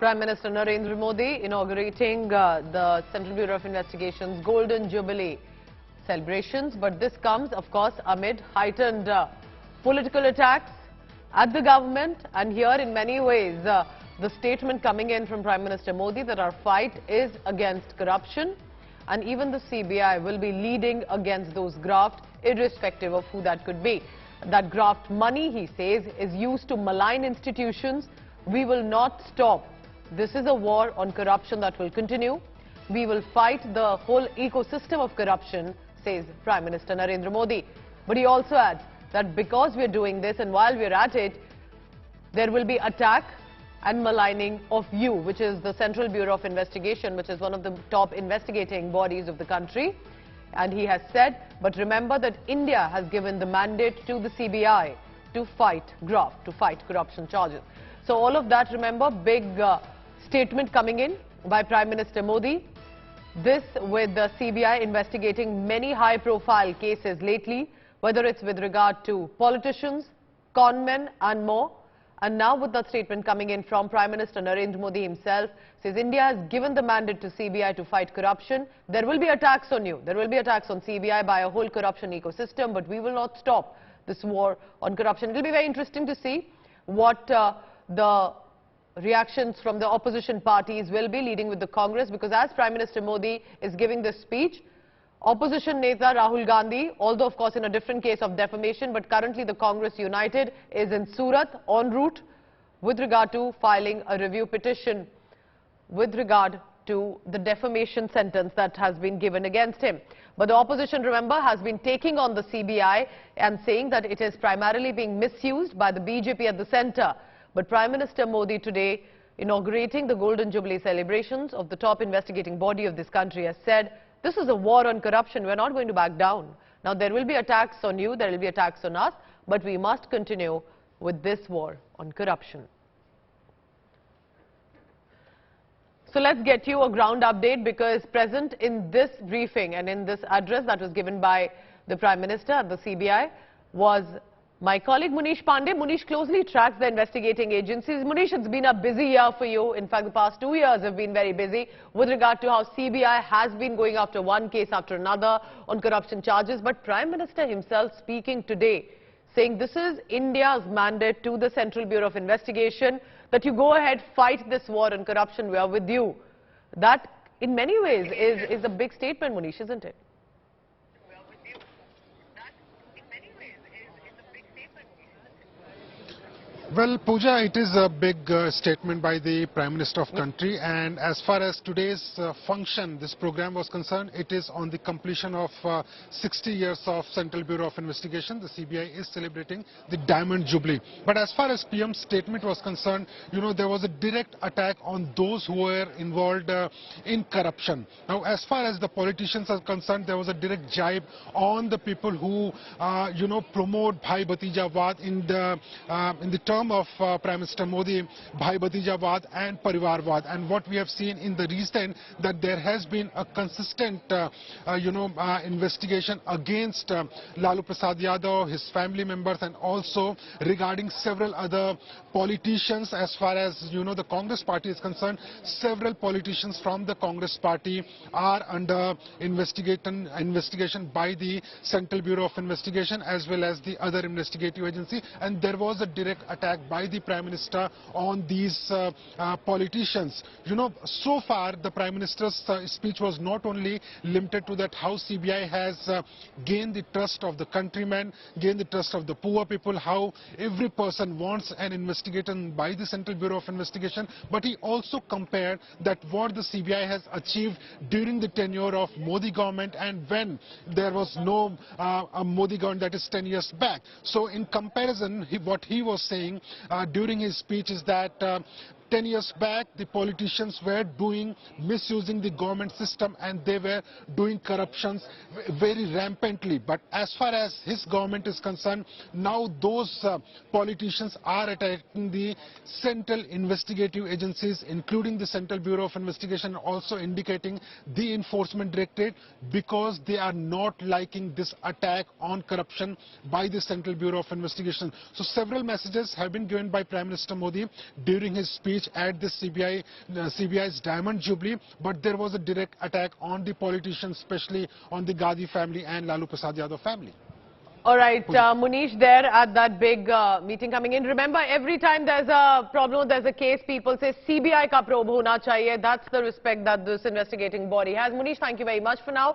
Prime Minister Narendra Modi inaugurating the Central Bureau of Investigation's Golden Jubilee celebrations. But this comes, of course, amid heightened political attacks at the government. And here, in many ways, the statement coming in from Prime Minister Modi that our fight is against corruption. And even the CBI will be leading against those graft, irrespective of who that could be. That graft money, he says, is used to malign institutions. We will not stop. This is a war on corruption that will continue. We will fight the whole ecosystem of corruption, says Prime Minister Narendra Modi. But he also adds that because we are doing this and while we are at it, there will be attack and maligning of you, which is the Central Bureau of Investigation, which is one of the top investigating bodies of the country. And he has said, but remember that India has given the mandate to the CBI to fight graft, to fight corruption charges. So all of that, remember, big statement coming in by Prime Minister Modi. This with the CBI investigating many high-profile cases lately, whether it's with regard to politicians, conmen and more. And now with that statement coming in from Prime Minister Narendra Modi himself, says India has given the mandate to CBI to fight corruption. There will be attacks on you. There will be attacks on CBI by a whole corruption ecosystem, but we will not stop this war on corruption. It will be very interesting to see what the reactions from the opposition parties will be, leading with the Congress, because as Prime Minister Modi is giving this speech, opposition Neta Rahul Gandhi, although of course in a different case of defamation, but currently the Congress United is in Surat en route with regard to filing a review petition with regard to the defamation sentence that has been given against him. But the opposition, remember, has been taking on the CBI and saying that it is primarily being misused by the BJP at the centre. But Prime Minister Modi today, inaugurating the Golden Jubilee celebrations of the top investigating body of this country, has said, this is a war on corruption. We're not going to back down. Now, there will be attacks on you, there will be attacks on us, but we must continue with this war on corruption. So let's get you a ground update, because present in this briefing and in this address that was given by the Prime Minister at the CBI was my colleague Munish Pandey. Munish closely tracks the investigating agencies. Munish, it's been a busy year for you. In fact, the past 2 years have been very busy with regard to how CBI has been going after one case after another on corruption charges. But Prime Minister himself speaking today, saying this is India's mandate to the Central Bureau of Investigation, that you go ahead, fight this war on corruption, we are with you. That, in many ways, is a big statement, Munish, isn't it? Well, Pooja, it is a big statement by the Prime Minister of country, and as far as today's function, this program was concerned, it is on the completion of 60 years of Central Bureau of Investigation. The CBI is celebrating the Diamond Jubilee. But as far as PM's statement was concerned, you know, there was a direct attack on those who were involved in corruption. Now, as far as the politicians are concerned, there was a direct jibe on the people who, you know, promote Bhai Bhatijawad in the term of Prime Minister Modi, Bhai Bhatijawad and Parivarwad. And what we have seen in the recent, that there has been a consistent, investigation against Lalu Prasad Yadav, his family members, and also regarding several other politicians. As far as, you know, the Congress party is concerned, several politicians from the Congress party are under investigation by the Central Bureau of Investigation as well as the other investigative agency. And there was a direct attack by the Prime Minister on these politicians. You know, so far the Prime Minister's speech was not only limited to that how CBI has gained the trust of the countrymen, gained the trust of the poor people, how every person wants an investigation by the Central Bureau of Investigation, but he also compared that what the CBI has achieved during the tenure of Modi government and when there was no Modi government, that is 10 years back. So in comparison, what he was saying during his speech is that 10 years back, the politicians were misusing the government system and they were doing corruptions very rampantly. But as far as his government is concerned, now those politicians are attacking the central investigative agencies, including the Central Bureau of Investigation, also indicating the Enforcement Directorate, because they are not liking this attack on corruption by the Central Bureau of Investigation. So several messages have been given by Prime Minister Modi during his speech speech at this CBI's Diamond Jubilee, but there was a direct attack on the politicians, especially on the Gandhi family and Lalu Prasad Yadav family. All right, Munish there at that big meeting coming in. Remember, every time there's a problem, there's a case, people say CBI ka probe hona chahiye. That's the respect that this investigating body has. Munish, thank you very much for now.